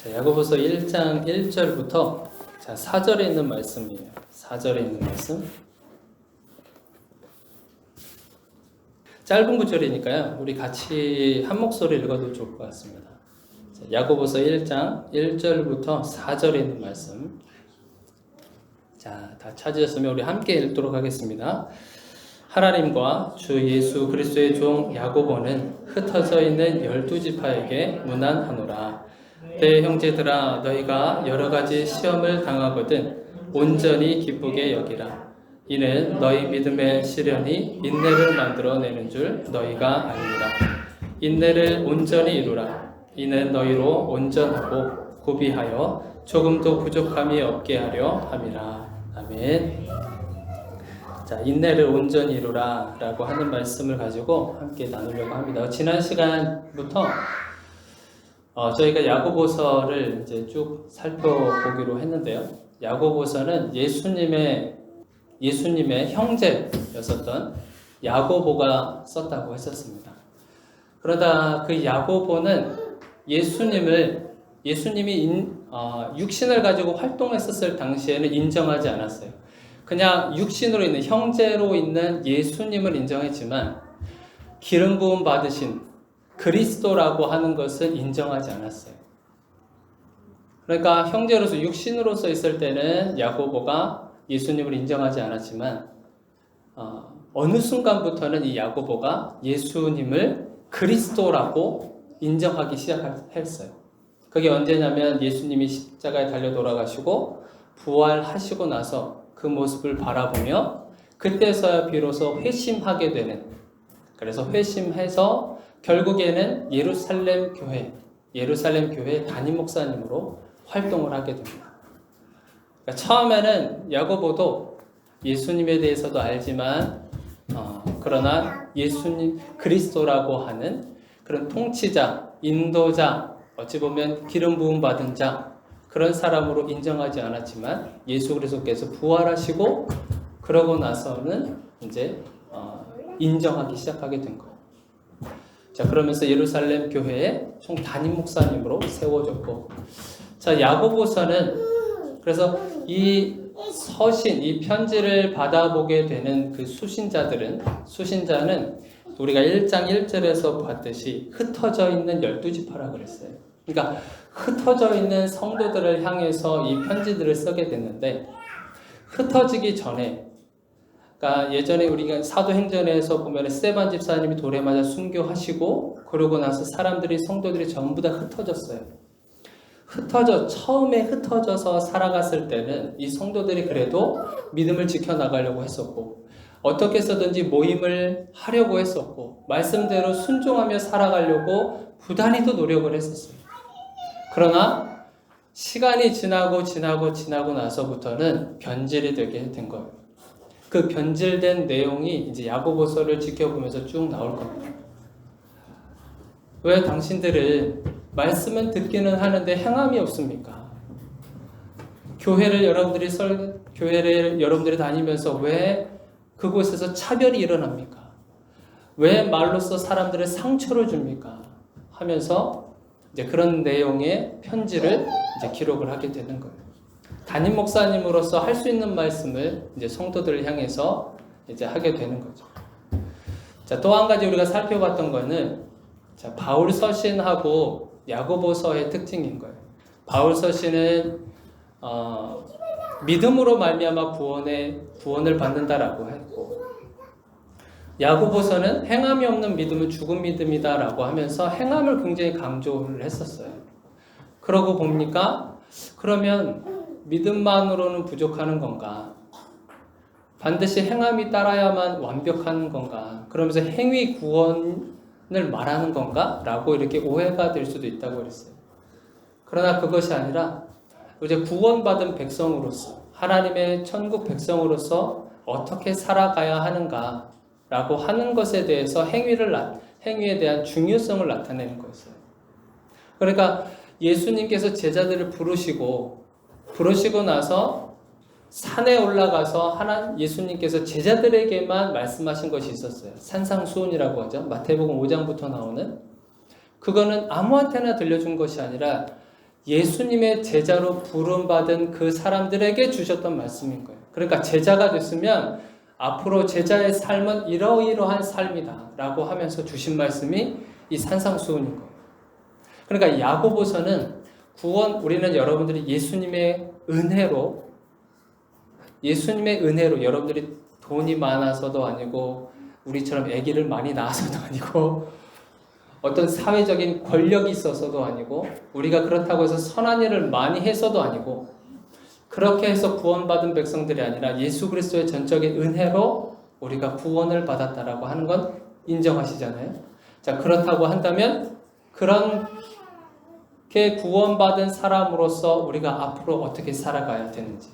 자, 야고보서 1장 1절부터 4절에 있는 말씀이에요. 4절에 있는 말씀. 짧은 구절이니까요. 우리 같이 한 목소리 읽어도 좋을 것 같습니다. 자, 야고보서 1장 1절부터 4절에 있는 말씀. 자, 다 찾으셨으면 우리 함께 읽도록 하겠습니다. 하나님과 주 예수 그리스도의 종 야고보는 흩어져 있는 12지파에게 문안하노라. 내 형제들아, 너희가 여러 가지 시험을 당하거든 온전히 기쁘게 여기라. 이는 너희 믿음의 시련이 인내를 만들어내는 줄 너희가 아니라. 인내를 온전히 이루라. 이는 너희로 온전하고 구비하여 조금도 부족함이 없게 하려 함이라. 아멘. 자, 인내를 온전히 이루라 라고 하는 말씀을 가지고 함께 나누려고 합니다. 지난 시간부터 저희가 야고보서를 이제 쭉 살펴보기로 했는데요. 야고보서는 예수님의 형제였었던 야고보가 썼다고 했었습니다. 그러다 그 야고보는 예수님이 육신을 가지고 활동했었을 당시에는 인정하지 않았어요. 그냥 육신으로 있는 형제로 있는 예수님을 인정했지만 기름 부음 받으신 그리스도라고 하는 것을 인정하지 않았어요. 그러니까 형제로서 육신으로서 있을 때는 야고보가 예수님을 인정하지 않았지만 어느 순간부터는 이 야고보가 예수님을 그리스도라고 인정하기 시작했어요. 그게 언제냐면 예수님이 십자가에 달려 돌아가시고 부활하시고 나서 그 모습을 바라보며 그때서야 비로소 회심하게 되는, 그래서 회심해서 결국에는 예루살렘 교회 담임 목사님으로 활동을 하게 됩니다. 그러니까 처음에는 야고보도 예수님에 대해서도 알지만 그러나 예수님 그리스도라고 하는 그런 통치자, 인도자, 어찌 보면 기름 부음 받은 자, 그런 사람으로 인정하지 않았지만 예수 그리스도께서 부활하시고 그러고 나서는 이제 인정하기 시작하게 된 거예요. 자, 그러면서 예루살렘 교회의 총 담임 목사님으로 세워졌고, 자, 야고보서는 그래서 이 편지를 받아보게 되는 그 수신자는 우리가 1장 1절에서 봤듯이 흩어져 있는 12지파라고 그랬어요. 그러니까 흩어져 있는 성도들을 향해서 이 편지들을 쓰게 됐는데, 흩어지기 전에, 그러니까 예전에 우리가 사도행전에서 보면 스데반 집사님이 돌에 맞아 순교하시고 그러고 나서 성도들이 전부 다 흩어졌어요. 처음에 흩어져서 살아갔을 때는 이 성도들이 그래도 믿음을 지켜나가려고 했었고, 어떻게 해서든지 모임을 하려고 했었고, 말씀대로 순종하며 살아가려고 부단히도 노력을 했었어요. 그러나 시간이 지나고 나서부터는 변질이 되게 된 거예요. 그 변질된 내용이 이제 야고보서를 지켜보면서 쭉 나올 겁니다. 왜 당신들은 말씀은 듣기는 하는데 행함이 없습니까? 교회를 여러분들이 다니면서 왜 그곳에서 차별이 일어납니까? 왜 말로써 사람들의 상처를 줍니까? 하면서 이제 그런 내용의 편지를 이제 기록을 하게 되는 거예요. 담임 목사님으로서 할 수 있는 말씀을 이제 성도들을 향해서 이제 하게 되는 거죠. 자, 또 한 가지 우리가 살펴봤던 거는, 자, 바울 서신하고 야고보서의 특징인 거예요. 바울 서신은 믿음으로 말미암아 구원을 받는다라고 했고, 야고보서는 행함이 없는 믿음은 죽은 믿음이다라고 하면서 행함을 굉장히 강조를 했었어요. 그러고 보니까 그러면 믿음만으로는 부족하는 건가? 반드시 행함이 따라야만 완벽한 건가? 그러면서 행위 구원을 말하는 건가? 라고 이렇게 오해가 될 수도 있다고 그랬어요. 그러나 그것이 아니라 이제 구원받은 백성으로서, 하나님의 천국 백성으로서 어떻게 살아가야 하는가? 라고 하는 것에 대해서 행위에 대한 중요성을 나타내는 거였어요. 그러니까 예수님께서 제자들을 부르시고 나서 산에 올라가서 예수님께서 제자들에게만 말씀하신 것이 있었어요. 산상수훈이라고 하죠. 마태복음 5장부터 나오는. 그거는 아무한테나 들려준 것이 아니라 예수님의 제자로 부름받은 그 사람들에게 주셨던 말씀인 거예요. 그러니까 제자가 됐으면 앞으로 제자의 삶은 이러이러한 삶이다 라고 하면서 주신 말씀이 이 산상수훈인 거예요. 그러니까 야고보서는 우리는 여러분들이 예수님의 은혜로 여러분들이 돈이 많아서도 아니고 우리처럼 아기를 많이 낳아서도 아니고 어떤 사회적인 권력이 있어서도 아니고 우리가 그렇다고 해서 선한 일을 많이 해서도 아니고 그렇게 해서 구원받은 백성들이 아니라 예수 그리스도의 전적인 은혜로 우리가 구원을 받았다라고 하는 건 인정하시잖아요. 자, 그렇다고 한다면 그렇게 구원받은 사람으로서 우리가 앞으로 어떻게 살아가야 되는지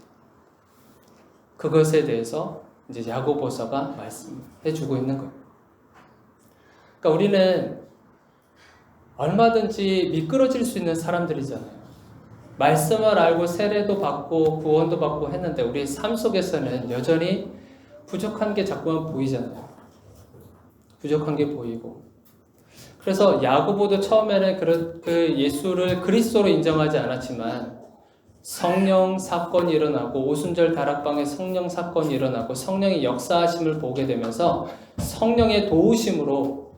그것에 대해서 이제 야고보서가 말씀해 주고 있는 거예요. 그러니까 우리는 얼마든지 미끄러질 수 있는 사람들이잖아요. 말씀을 알고 세례도 받고 구원도 받고 했는데 우리 삶 속에서는 여전히 부족한 게 자꾸만 보이잖아요. 부족한 게 보이고. 그래서 야고보도 처음에는 그 예수를 그리스도로 인정하지 않았지만 성령 사건이 일어나고 오순절 다락방에 성령 사건이 일어나고 성령의 역사하심을 보게 되면서 성령의 도우심으로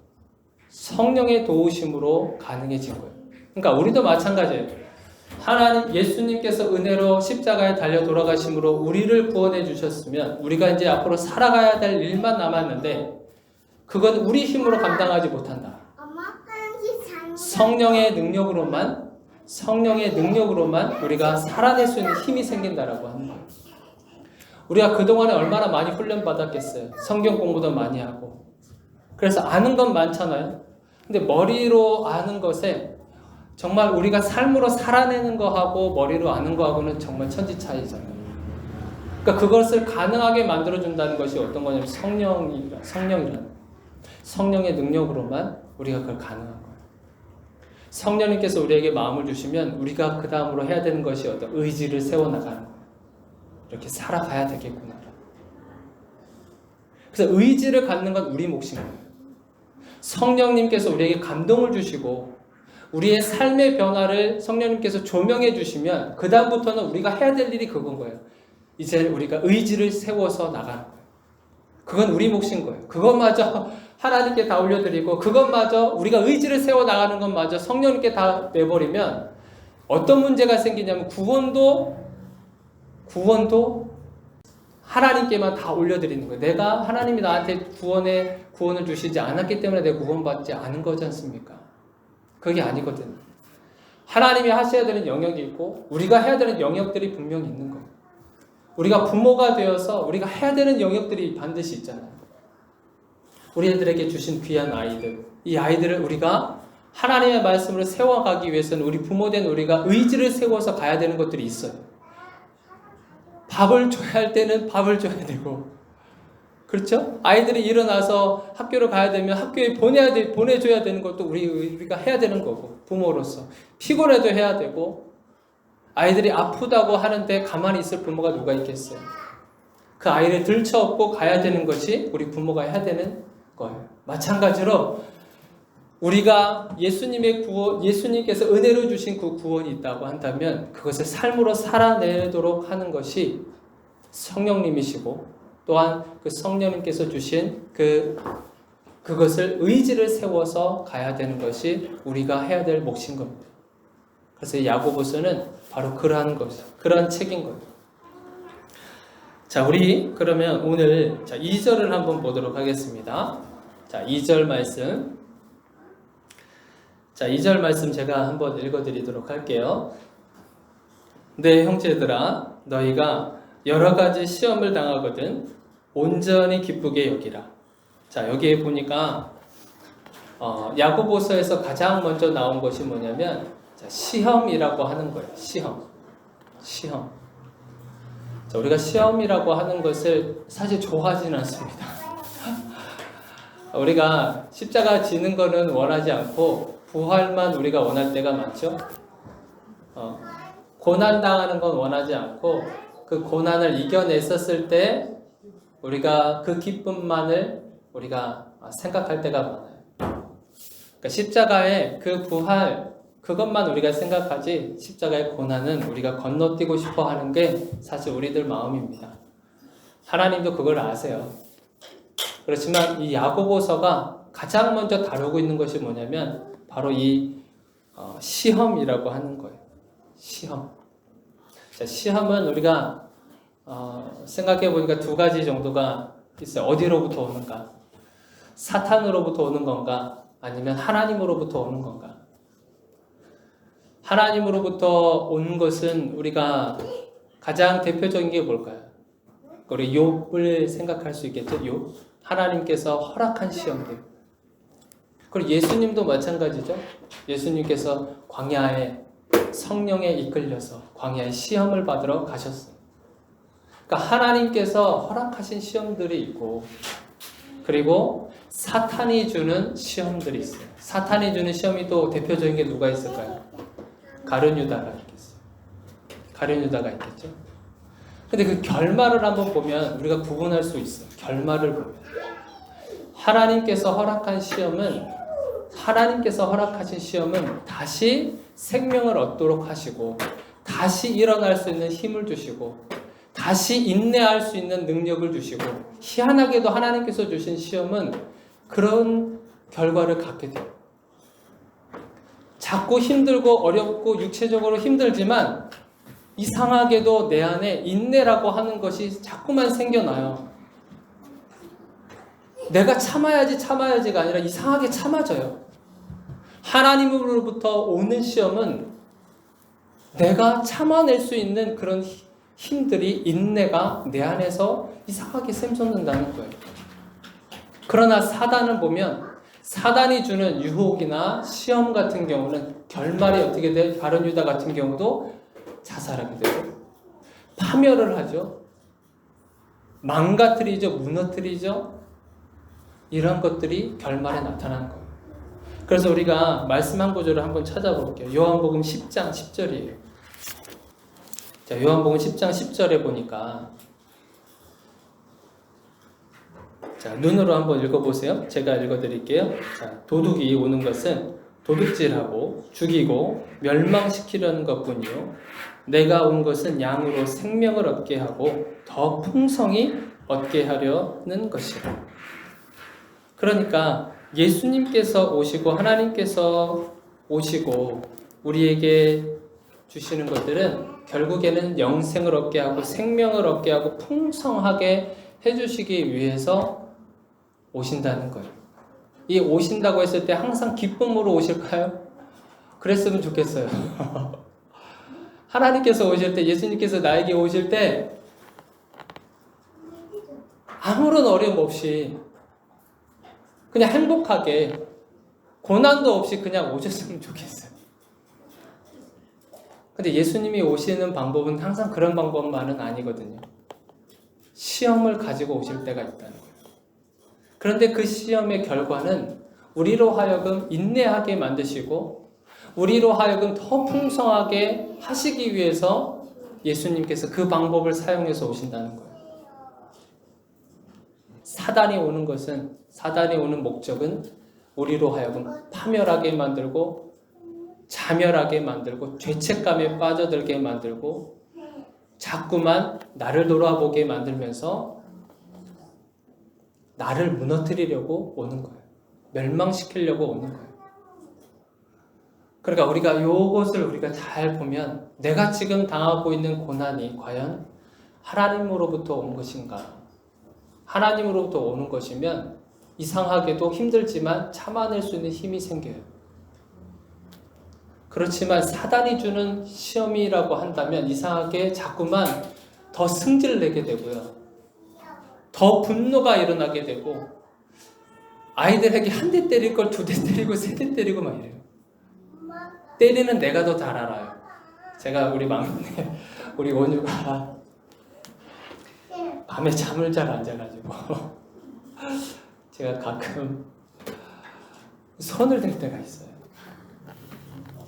가능해진 거예요. 그러니까 우리도 마찬가지예요. 하나님 예수님께서 은혜로 십자가에 달려 돌아가심으로 우리를 구원해 주셨으면 우리가 이제 앞으로 살아가야 될 일만 남았는데 그건 우리 힘으로 감당하지 못한다. 성령의 능력으로만 우리가 살아낼 수 있는 힘이 생긴다라고 하는 거예요. 우리가 그동안에 얼마나 많이 훈련받았겠어요. 성경 공부도 많이 하고. 그래서 아는 건 많잖아요. 근데 머리로 아는 것에 정말 우리가 삶으로 살아내는 거하고 머리로 아는 거하고는 정말 천지 차이잖아요. 그러니까 그것을 가능하게 만들어준다는 것이 어떤 거냐면 성령의 능력으로만 우리가 그걸 가능한 거예요. 성령님께서 우리에게 마음을 주시면 우리가 그 다음으로 해야 되는 것이 어떤 의지를 세워나가는 거예요. 이렇게 살아가야 되겠구나. 그래서 의지를 갖는 건 우리 몫인 거예요. 성령님께서 우리에게 감동을 주시고 우리의 삶의 변화를 성령님께서 조명해 주시면 그 다음부터는 우리가 해야 될 일이 그건 거예요. 이제 우리가 의지를 세워서 나가는 거예요. 그건 우리 몫인 거예요. 그것마저 하나님께 다 올려드리고 그것마저 우리가 의지를 세워 나가는 것마저 성령님께 다 내버리면 어떤 문제가 생기냐면 구원도 하나님께만 다 올려드리는 거예요. 내가 하나님이 나한테 구원을 주시지 않았기 때문에 내가 구원받지 않은 거지 않습니까? 그게 아니거든요. 하나님이 하셔야 되는 영역이 있고 우리가 해야 되는 영역들이 분명히 있는 거예요. 우리가 부모가 되어서 우리가 해야 되는 영역들이 반드시 있잖아요. 우리 애들에게 주신 귀한 아이들, 이 아이들을 우리가 하나님의 말씀으로 세워가기 위해서는 우리 부모된 우리가 의지를 세워서 가야 되는 것들이 있어요. 밥을 줘야 할 때는 밥을 줘야 되고, 그렇죠? 아이들이 일어나서 학교를 가야 되면 학교에 보내줘야 되는 것도 우리가 해야 되는 거고, 부모로서. 피곤해도 해야 되고, 아이들이 아프다고 하는데 가만히 있을 부모가 누가 있겠어요? 그 아이를 들쳐업고 가야 되는 것이 우리 부모가 해야 되는 거예요. 마찬가지로 우리가 예수님께서 은혜로 주신 그 구원이 있다고 한다면 그것을 삶으로 살아내도록 하는 것이 성령님이시고 또한 그 성령님께서 주신 그것을 의지를 세워서 가야 되는 것이 우리가 해야 될 몫인 겁니다. 그래서 야고보서는 바로 그러한 책인 거예요. 자, 우리 그러면 오늘 2절을 한번 보도록 하겠습니다. 자, 2절 말씀. 자, 2절 말씀 제가 한번 읽어드리도록 할게요. 내 형제들아, 너희가 여러 가지 시험을 당하거든 온전히 기쁘게 여기라. 자, 여기에 보니까 야고보서에서 가장 먼저 나온 것이 뭐냐면 시험이라고 하는 거예요. 시험. 자, 우리가 시험이라고 하는 것을 사실 좋아하지는 않습니다. 우리가 십자가 지는 거는 원하지 않고 부활만 우리가 원할 때가 많죠. 고난당하는 건 원하지 않고 그 고난을 이겨냈었을 때 우리가 그 기쁨만을 우리가 생각할 때가 많아요. 그러니까 십자가의 그 부활, 그것만 우리가 생각하지 십자가의 고난은 우리가 건너뛰고 싶어 하는 게 사실 우리들 마음입니다. 하나님도 그걸 아세요. 그렇지만 이 야고보서가 가장 먼저 다루고 있는 것이 뭐냐면 바로 이 시험이라고 하는 거예요. 시험. 자, 시험은 우리가 생각해 보니까 두 가지 정도가 있어요. 어디로부터 오는가? 사탄으로부터 오는 건가? 아니면 하나님으로부터 오는 건가? 하나님으로부터 온 것은 우리가 가장 대표적인 게 뭘까요? 우리 욥을 생각할 수 있겠죠? 욥. 하나님께서 허락한 시험들. 그리고 예수님도 마찬가지죠. 예수님께서 광야에 성령에 이끌려서 광야에 시험을 받으러 가셨어요. 그러니까 하나님께서 허락하신 시험들이 있고, 그리고 사탄이 주는 시험들이 있어요. 사탄이 주는 시험이 또 대표적인 게 누가 있을까요? 가룟 유다가 있겠어요. 가룟 유다가 있겠죠. 근데 그 결말을 한번 보면 우리가 구분할 수 있어요. 결말을 보면 하나님께서 허락하신 시험은 다시 생명을 얻도록 하시고, 다시 일어날 수 있는 힘을 주시고, 다시 인내할 수 있는 능력을 주시고, 희한하게도 하나님께서 주신 시험은 그런 결과를 갖게 돼요. 자꾸 힘들고 어렵고 육체적으로 힘들지만 이상하게도 내 안에 인내라고 하는 것이 자꾸만 생겨나요. 내가 참아야지가 아니라 이상하게 참아져요. 하나님으로부터 오는 시험은 내가 참아낼 수 있는 그런 힘들이, 인내가 내 안에서 이상하게 샘솟는다는 거예요. 그러나 사단을 보면 사단이 주는 유혹이나 시험 같은 경우는 결말이 어떻게 돼요? 가룟 유다 같은 경우도 자살하게 되고 파멸을 하죠. 망가뜨리죠. 무너뜨리죠. 이런 것들이 결말에 나타나는 거예요. 그래서 우리가 말씀 한 구절을 한번 찾아볼게요. 요한복음 10장 10절이에요. 자, 요한복음 10장 10절에 보니까, 자, 눈으로 한번 읽어보세요. 제가 읽어드릴게요. 자, 도둑이 오는 것은 도둑질하고 죽이고 멸망시키려는 것뿐이요, 내가 온 것은 양으로 생명을 얻게 하고 더 풍성히 얻게 하려는 것이라. 그러니까 예수님께서 오시고 하나님께서 오시고 우리에게 주시는 것들은 결국에는 영생을 얻게 하고 생명을 얻게 하고 풍성하게 해주시기 위해서 오신다는 거예요. 이 오신다고 했을 때 항상 기쁨으로 오실까요? 그랬으면 좋겠어요. 하나님께서 오실 때, 예수님께서 나에게 오실 때 아무런 어려움 없이 그냥 행복하게, 고난도 없이 그냥 오셨으면 좋겠어요. 근데 예수님이 오시는 방법은 항상 그런 방법만은 아니거든요. 시험을 가지고 오실 때가 있다는 거예요. 그런데 그 시험의 결과는 우리로 하여금 인내하게 만드시고 우리로 하여금 더 풍성하게 하시기 위해서 예수님께서 그 방법을 사용해서 오신다는 거예요. 사단이 오는 목적은 우리로 하여금 파멸하게 만들고 자멸하게 만들고 죄책감에 빠져들게 만들고 자꾸만 나를 돌아보게 만들면서 나를 무너뜨리려고 오는 거예요. 멸망시키려고 오는 거예요. 그러니까 우리가 이것을 우리가 잘 보면 내가 지금 당하고 있는 고난이 과연 하나님으로부터 온 것인가? 하나님으로부터 오는 것이면 이상하게도 힘들지만 참아낼 수 있는 힘이 생겨요. 그렇지만 사단이 주는 시험이라고 한다면 이상하게 자꾸만 더 승질을 내게 되고요. 더 분노가 일어나게 되고 아이들에게 한 대 때릴 걸 두 대 때리고 세 대 때리고 막 이래요. 때리는 내가 더 잘 알아요. 제가 우리 막내, 우리 원유가 밤에 잠을 잘 안 자가지고 제가 가끔 손을 댈 때가 있어요.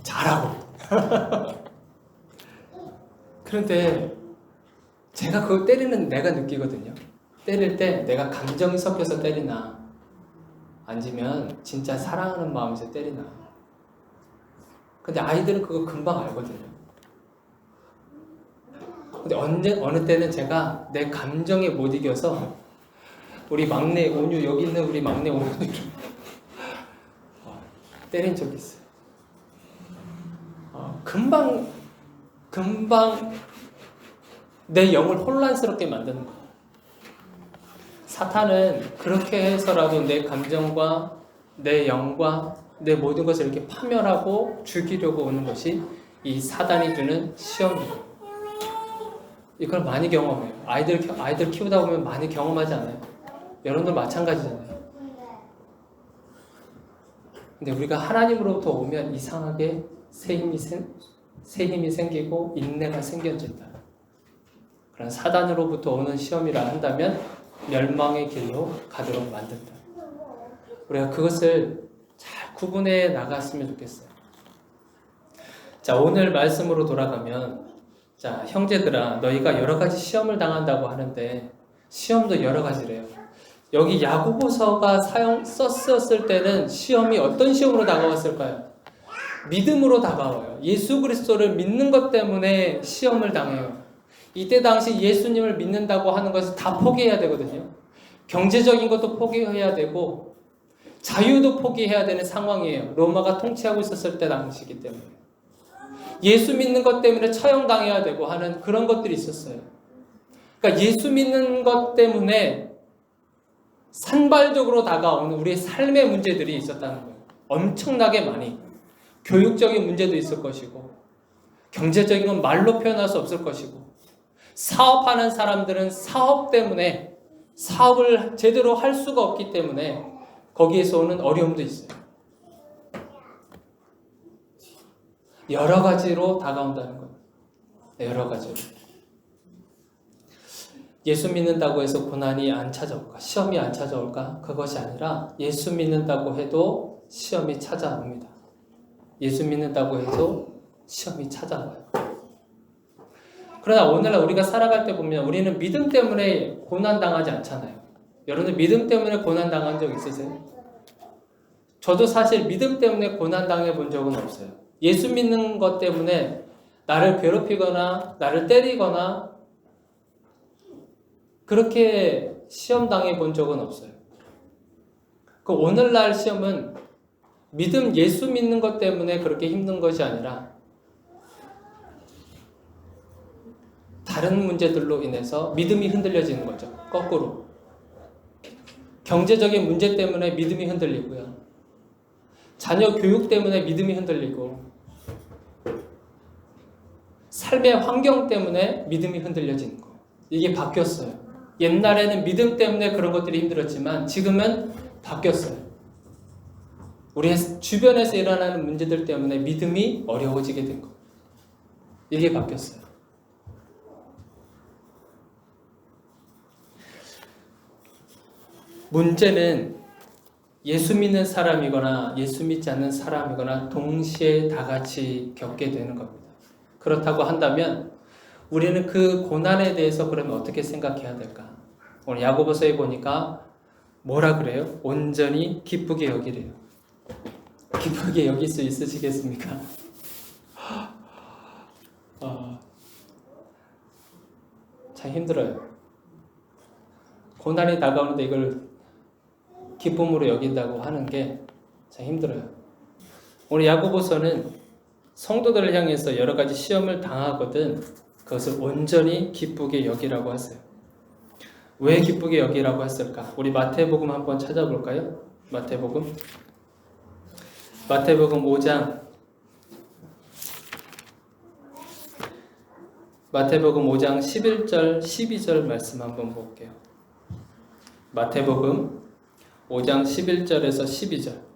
잘하고. 그런데 제가 그걸 때리는 내가 느끼거든요. 때릴 때 내가 감정이 섞여서 때리나 아니면 진짜 사랑하는 마음에서 때리나. 근데 아이들은 그거 금방 알거든요. 근데 어느 때는 제가 내 감정에 못 이겨서 우리 막내 온유, 여기 있는 우리 막내 온유를 때린 적이 있어요. 금방 내 영을 혼란스럽게 만드는 거예요. 사탄은 그렇게 해서라도 내 감정과 내 영과 내 모든 것을 이렇게 파멸하고 죽이려고 오는 것이 이 사단이 주는 시험이에요. 이걸 많이 경험해요. 아이들 키우다 보면 많이 경험하지 않아요? 여러분들 마찬가지잖아요. 근데 우리가 하나님으로부터 오면 이상하게 새 힘이 생기고 인내가 생겨진다. 그런 사단으로부터 오는 시험이라 한다면 멸망의 길로 가도록 만든다. 우리가 그것을 잘 구분해 나갔으면 좋겠어요. 자, 오늘 말씀으로 돌아가면, 자, 형제들아, 너희가 여러 가지 시험을 당한다고 하는데 시험도 여러 가지래요. 여기 야고보서가 썼을 때는 시험이 어떤 시험으로 다가왔을까요? 믿음으로 다가와요. 예수 그리스도를 믿는 것 때문에 시험을 당해요. 이때 당시 예수님을 믿는다고 하는 것을 다 포기해야 되거든요. 경제적인 것도 포기해야 되고 자유도 포기해야 되는 상황이에요. 로마가 통치하고 있었을 때 당시이기 때문에. 예수 믿는 것 때문에 처형당해야 되고 하는 그런 것들이 있었어요. 그러니까 예수 믿는 것 때문에 산발적으로 다가오는 우리의 삶의 문제들이 있었다는 거예요. 엄청나게 많이. 교육적인 문제도 있을 것이고, 경제적인 건 말로 표현할 수 없을 것이고, 사업하는 사람들은 사업 때문에 사업을 제대로 할 수가 없기 때문에 거기에서 오는 어려움도 있어요. 여러 가지로 다가온다는 거예요. 여러 가지로. 예수 믿는다고 해서 고난이 안 찾아올까? 시험이 안 찾아올까? 그것이 아니라 예수 믿는다고 해도 시험이 찾아옵니다. 예수 믿는다고 해도 시험이 찾아와요. 그러나 오늘날 우리가 살아갈 때 보면 우리는 믿음 때문에 고난당하지 않잖아요. 여러분들 믿음 때문에 고난당한 적 있으세요? 저도 사실 믿음 때문에 고난당해 본 적은 없어요. 예수 믿는 것 때문에 나를 괴롭히거나 나를 때리거나 그렇게 시험당해 본 적은 없어요. 그 오늘날 시험은 믿음, 예수 믿는 것 때문에 그렇게 힘든 것이 아니라 다른 문제들로 인해서 믿음이 흔들려지는 거죠. 거꾸로. 경제적인 문제 때문에 믿음이 흔들리고요. 자녀 교육 때문에 믿음이 흔들리고 삶의 환경 때문에 믿음이 흔들려지는 거. 이게 바뀌었어요. 옛날에는 믿음 때문에 그런 것들이 힘들었지만 지금은 바뀌었어요. 우리 주변에서 일어나는 문제들 때문에 믿음이 어려워지게 된 거. 이게 바뀌었어요. 문제는 예수 믿는 사람이거나 예수 믿지 않는 사람이거나 동시에 다 같이 겪게 되는 겁니다. 그렇다고 한다면 우리는 그 고난에 대해서 그러면 어떻게 생각해야 될까? 오늘 야고보서에 보니까 뭐라 그래요? 온전히 기쁘게 여기래요. 기쁘게 여길 수 있으시겠습니까? 참 힘들어요. 고난이 다가오는데 이걸 기쁨으로 여긴다고 하는 게 참 힘들어요. 오늘 야고보서는 성도들을 향해서 여러 가지 시험을 당하거든 그것을 온전히 기쁘게 여기라고 하세요. 왜 기쁘게 여기라고 했을까? 우리 마태복음 한번 찾아볼까요? 마태복음 5장 11절 12절 말씀 한번 볼게요. 마태복음 5장 11절에서 12절.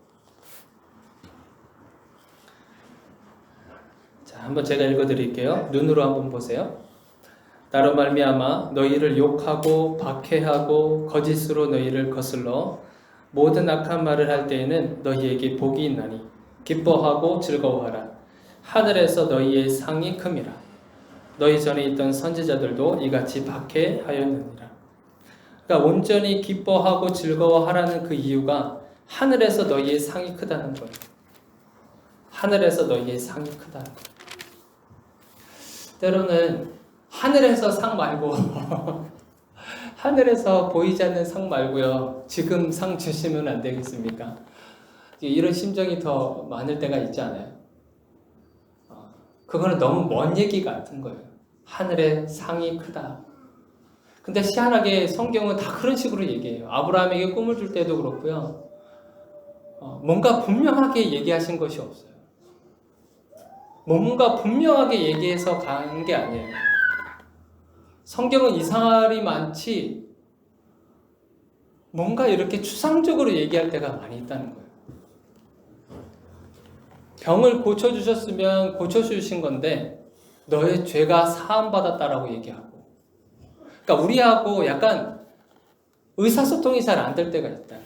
자, 한번 제가 읽어드릴게요. 눈으로 한번 보세요. 나로 말미암아 너희를 욕하고 박해하고 거짓으로 너희를 거슬러 모든 악한 말을 할 때에는 너희에게 복이 있나니 기뻐하고 즐거워하라. 하늘에서 너희의 상이 큼이라. 너희 전에 있던 선지자들도 이같이 박해하였느니라. 그러니까 온전히 기뻐하고 즐거워하라는 그 이유가 하늘에서 너희의 상이 크다는 거예요. 하늘에서 너희의 상이 크다. 때로는 하늘에서 상 말고 하늘에서 보이지 않는 상 말고요. 지금 상 주시면 안 되겠습니까? 이런 심정이 더 많을 때가 있지 않아요? 그거는 너무 먼 얘기 같은 거예요. 하늘의 상이 크다. 근데 희한하게 성경은 다 그런 식으로 얘기해요. 아브라함에게 꿈을 줄 때도 그렇고요. 뭔가 분명하게 얘기하신 것이 없어요. 뭔가 분명하게 얘기해서 간 게 아니에요. 성경은 이상할이 많지 뭔가 이렇게 추상적으로 얘기할 때가 많이 있다는 거예요. 병을 고쳐주셨으면 고쳐주신 건데 너의 죄가 사함받았다라고 얘기하고, 그러니까 우리하고 약간 의사소통이 잘 안 될 때가 있다는 거예요.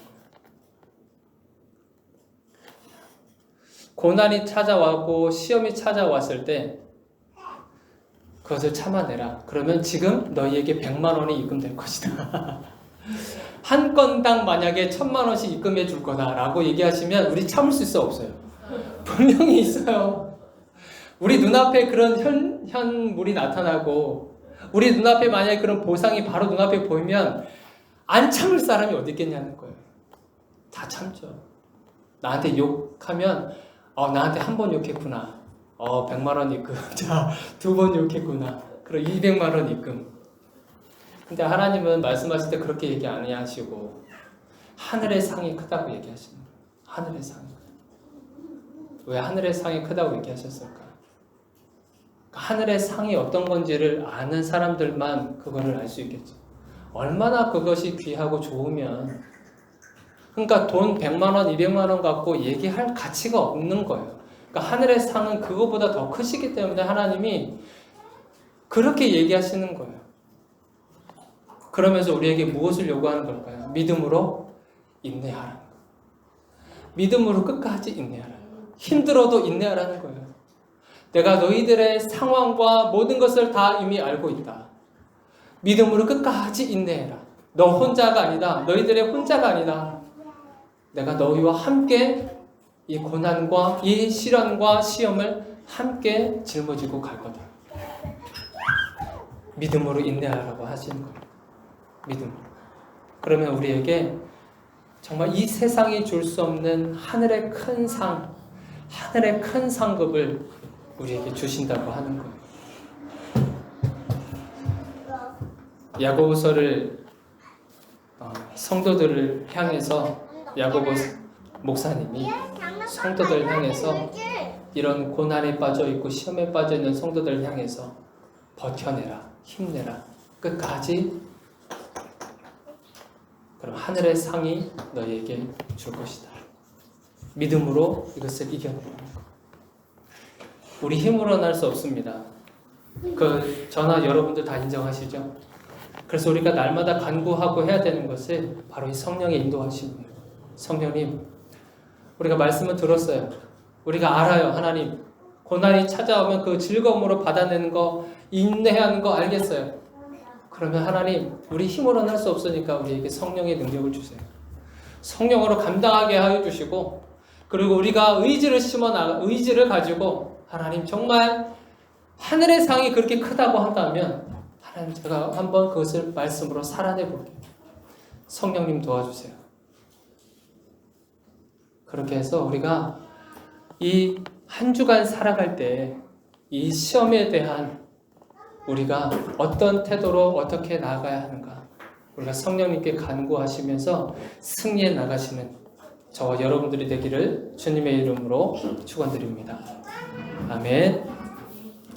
고난이 찾아왔고 시험이 찾아왔을 때 그것을 참아내라. 그러면 지금 너희에게 100만 원이 입금될 것이다. 한 건당 만약에 1000만 원씩 입금해 줄 거다라고 얘기하시면 우리 참을 수 있어 없어요? 분명히 있어요. 우리 눈앞에 그런 현물이 나타나고 우리 눈앞에 만약에 그런 보상이 바로 눈앞에 보이면 안 참을 사람이 어디 있겠냐는 거예요. 다 참죠. 나한테 욕하면 나한테 한 번 욕했구나. 100만 원 입금. 자, 2번 욕했구나. 그럼 200만 원 입금. 근데 하나님은 말씀하실 때 그렇게 얘기 안 하시고 하늘의 상이 크다고 얘기하시는 거예요. 하늘의 상이. 왜 하늘의 상이 크다고 얘기하셨을까? 하늘의 상이 어떤 건지를 아는 사람들만 그거를 알 수 있겠죠. 얼마나 그것이 귀하고 좋으면, 그러니까 돈 100만 원, 200만 원 갖고 얘기할 가치가 없는 거예요. 그러니까 하늘의 상은 그거보다 더 크시기 때문에 하나님이 그렇게 얘기하시는 거예요. 그러면서 우리에게 무엇을 요구하는 걸까요? 믿음으로 인내하라는 거예요. 믿음으로 끝까지 인내하라는 거예요. 힘들어도 인내하라는 거예요. 내가 너희들의 상황과 모든 것을 다 이미 알고 있다. 믿음으로 끝까지 인내해라. 너 혼자가 아니다. 너희들의 혼자가 아니다. 내가 너희와 함께 이 고난과 이 시련과 시험을 함께 짊어지고 갈 거다. 믿음으로 인내하라고 하시는 거예요. 믿음으로. 그러면 우리에게 정말 이 세상이 줄 수 없는 하늘의 큰 상, 하늘의 큰 상급을 우리에게 주신다고 하는 거예요. 야고보서를 성도들을 향해서 야고보 목사님이 성도들 향해서 이런 고난에 빠져 있고 시험에 빠져 있는 성도들 향해서 버텨내라, 힘내라, 끝까지. 그럼 하늘의 상이 너희에게 줄 것이다. 믿음으로 이것을 이겨내라. 우리 힘으로는 할 수 없습니다. 그 저나 여러분들 다 인정하시죠? 그래서 우리가 날마다 간구하고 해야 되는 것은 바로 이 성령의 인도하심이에요. 성령님, 우리가 말씀을 들었어요. 우리가 알아요. 하나님, 고난이 찾아오면 그 즐거움으로 받아내는 거, 인내하는 거 알겠어요. 그러면 하나님, 우리 힘으로는 할 수 없으니까 우리에게 성령의 능력을 주세요. 성령으로 감당하게 하여 주시고, 그리고 우리가 의지를 가지고 하나님 정말 하늘의 상이 그렇게 크다고 한다면 하나님, 제가 한번 그것을 말씀으로 살아내 볼게요. 성령님 도와주세요. 그렇게 해서 우리가 이 한 주간 살아갈 때 이 시험에 대한 우리가 어떤 태도로 어떻게 나아가야 하는가, 우리가 성령님께 간구하시면서 승리해 나가시는 저와 여러분들이 되기를 주님의 이름으로 축원드립니다. 아멘.